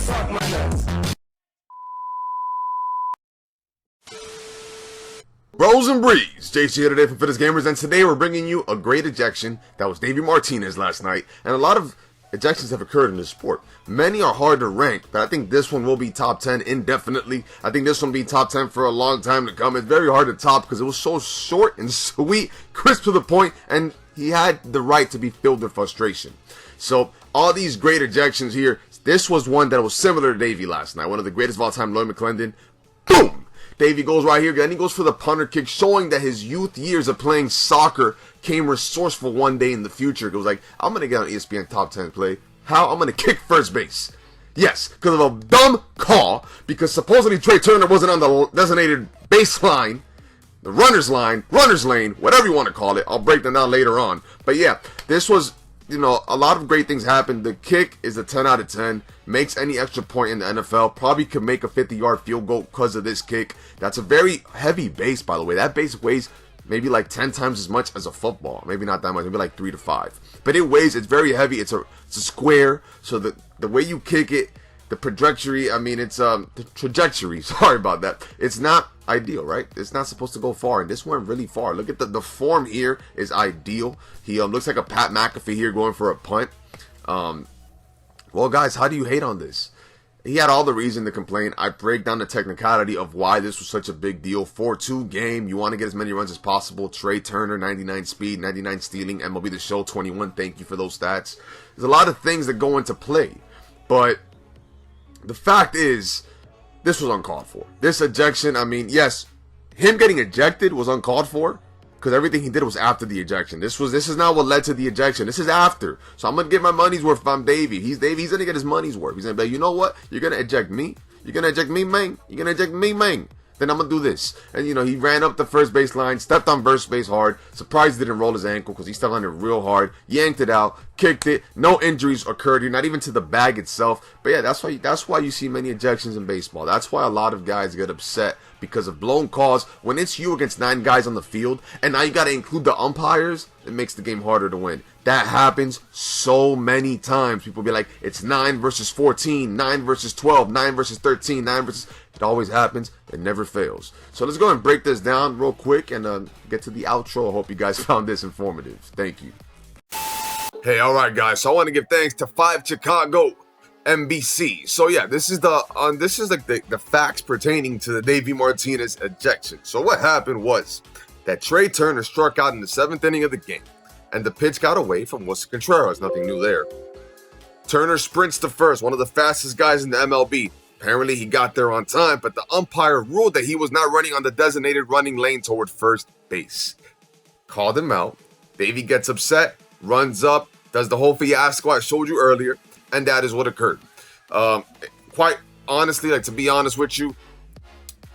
suck my nuts. Bros and Breeze, JC here today from Fittest Gamers, and today we're bringing you a great ejection that was DAVEY Martinez last night, and a lot of ejections have occurred in this sport. Many are hard to rank, but I think this one will be top 10 indefinitely. I think this one will be top 10 for a long time to come. It's very hard to top because it was so short and sweet, crisp to the point, and he had the right to be filled with frustration. So all these great ejections here, this was one that was similar to DAVEY last night. One of the greatest of all time, Lloyd McClendon. Boom! DAVEY goes right here, and he goes for the punter kick, showing that his youth years of playing soccer came resourceful one day in the future. It was like, I'm going to get on ESPN top 10 play. How? I'm going to kick first base. Yes, because of a dumb call, because supposedly Trey Turner wasn't on the designated baseline, the runner's line, runner's lane, whatever you want to call it. I'll break them down later on. But yeah, this was, you know, a lot of great things happened. The kick is a 10 out of 10. Makes any extra point in the NFL. Probably could make a 50-yard field goal because of this kick. That's a very heavy base, by the way. That base weighs maybe like 10 times as much as a football. Maybe not that much. Maybe like 3 to 5. But it weighs. It's very heavy. It's a square. So the way you kick it, the trajectory. I mean, it's the trajectory. Sorry about that. It's not ideal, right? It's not supposed to go far, and this went really far. Look at the form here is ideal. He looks like a Pat McAfee here going for a punt. Well, guys, how do you hate on this? He had all the reason to complain. I break down the technicality of why this was such a big deal. 4-2 game. You want to get as many runs as possible. Trey Turner, 99 speed, 99 stealing. MLB The Show, 21. Thank you for those stats. There's a lot of things that go into play. But the fact is, this was uncalled for. This ejection, I mean, yes, him getting ejected was uncalled for, because everything he did was after the ejection. This is not what led to the ejection. This is after. So I'm going to get my money's worth if I'm DAVEY. He's going to get his money's worth. He's going to be like, you know what? You're going to eject me? You're going to eject me, man? You're going to eject me, man? Then I'm going to do this. And, you know, he ran up the first base line, stepped on first base hard. Surprised he didn't roll his ankle because he stepped on it real hard. Yanked it out, kicked it. No injuries occurred here, not even to the bag itself. But, yeah, that's why you see many ejections in baseball. That's why a lot of guys get upset because of blown calls. When it's you against 9 guys on the field, and now you got to include the umpires, it makes the game harder to win. That happens so many times. People be like, it's 9 versus 14, 9 versus 12, 9 versus 13, 9 versus... It always happens. It never fails. So let's go and break this down real quick and get to the outro. I hope you guys found this informative. Thank you. Hey, all right, guys. So I want to give thanks to 5 Chicago NBC. So yeah, this is like the facts pertaining to the DAVEY Martinez ejection. So what happened was that Trey Turner struck out in the 7th inning of the game, and the pitch got away from Wilson Contreras. Nothing new there. Turner sprints to first, one of the fastest guys in the MLB. Apparently he got there on time, but the umpire ruled that he was not running on the designated running lane toward first base. Called him out. DAVEY gets upset, runs up, does the whole fiasco I showed you earlier, and that is what occurred. Quite honestly, like, to be honest with you,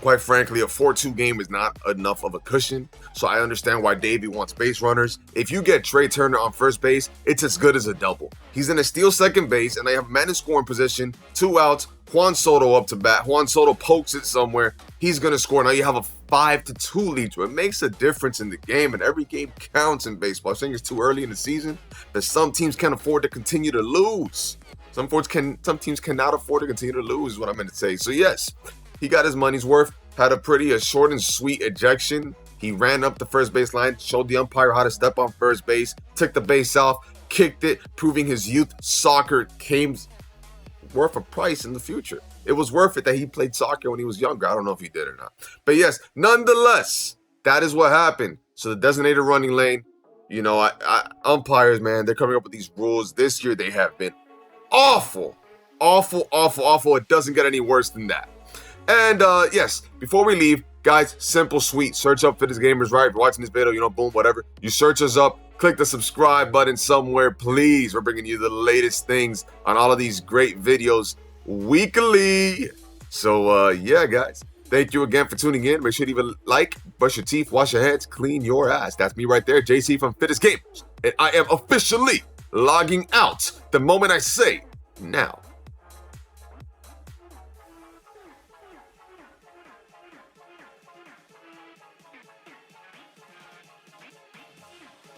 quite frankly, a 4-2 game is not enough of a cushion. So I understand why DAVEY wants base runners. If you get Trey Turner on first base, it's as good as a double. He's going to steal second base, and they have men in scoring position, 2 outs, Juan Soto up to bat. Juan Soto pokes it somewhere. He's going to score. Now you have a 5-2 lead. So it makes a difference in the game, and every game counts in baseball. I'm saying it's too early in the season, that some teams can't afford to continue to lose. Some teams cannot afford to continue to lose, is what I meant to say. So yes, he got his money's worth. Had a short and sweet ejection. He ran up the first base line, showed the umpire how to step on first base, took the base off, kicked it, proving his youth soccer came worth a price in the future. It was worth it that he played soccer when he was younger. I don't know if he did or not. But yes, nonetheless, that is what happened. So the designated running lane, you know, umpires, man, they're coming up with these rules. This year they have been awful. Awful, awful, awful. It doesn't get any worse than that. And yes, before we leave, guys, simple, sweet. Search up Fittest Gamers, right? If you're watching this video, you know, boom, whatever. You search us up. Click the subscribe button somewhere, please. We're bringing you the latest things on all of these great videos weekly. So, yeah, guys. Thank you again for tuning in. Make sure to leave a like, brush your teeth, wash your hands, clean your ass. That's me right there, JC from Fittest Gamers. And I am officially logging out the moment I say now.